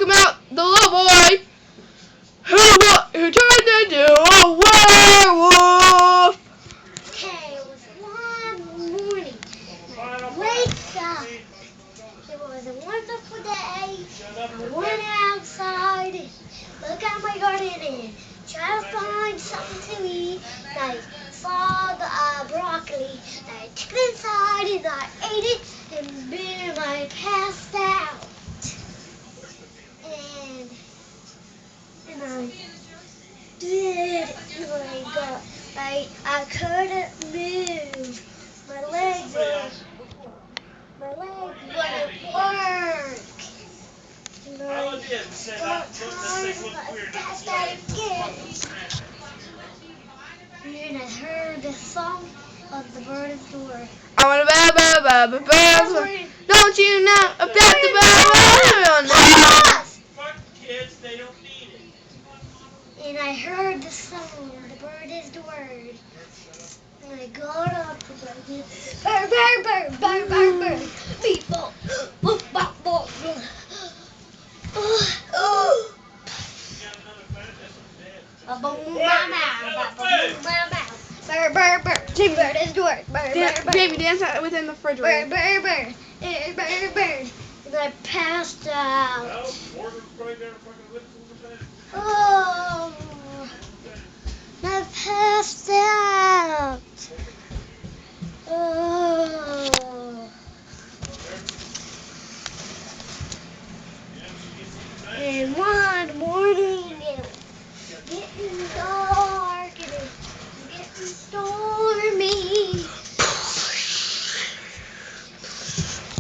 him out, the little boy who turned into a werewolf. Okay, it was one morning. I wake up. It was a wonderful day. I went outside and looked at my garden and tried to find something to eat. And I saw the broccoli. And I took it inside and I ate it. And boom, I passed out. And I did. I couldn't move. My legs wouldn't work. And I got tired and I passed out again. And I heard the song of the bird's door. I want to ba. Don't you know about the ba? Fuck kids, they don't need it. And I heard the song, the bird is the word. And I got up and I did bird, people. Bird is the word. Baby, dance within the refrigerator. Bird. And I passed out. Well, Morgan's probably gonna fucking lift from the bed. Oh, I passed out. Oh. And one morning it was getting dark and it was getting stormy.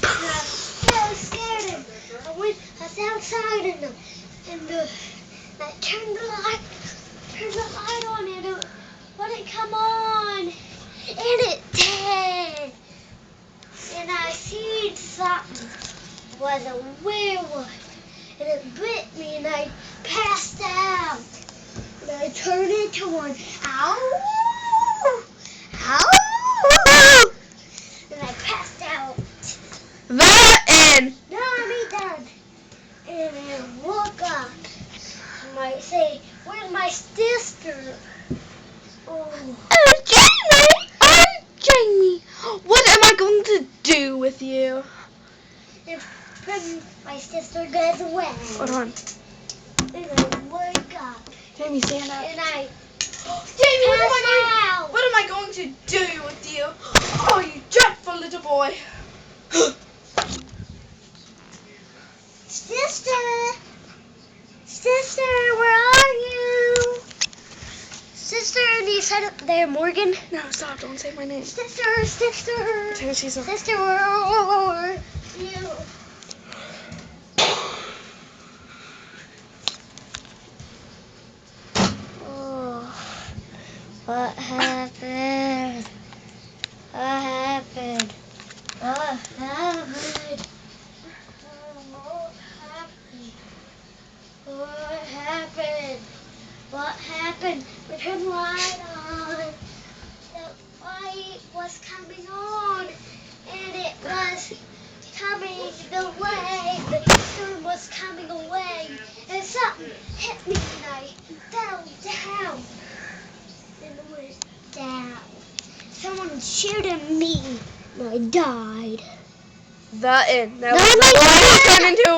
And I was so scared and I was outside and I turned the light on and it wouldn't come on. And it did. And I seen something. It was a werewolf. And it bit me and I passed out. And I turned into one. Ow! Ow! And I passed out. And No, I'm done. And I woke up. And I say, where's my sister? Oh. Jamie, what am I going to do with you? If my sister goes away. Hold on. And I wake up. Jamie, stand up. And I Jamie, pass out. what am I going to do with you? Oh, you dreadful little boy. Sister, where are you? Sister, do you sit up there, Morgan? No, stop, don't say my name. Sister. Tell she's a... Sister, where are you? Oh, what happened? What happened? What happened? What happened? What happened? We turned the light on. The light was coming on, and it was coming away. The sun was coming away, and something hit me, and I fell down. And I went down. Someone shooting me, and I died. The end. That No, was my the one who God. turned into a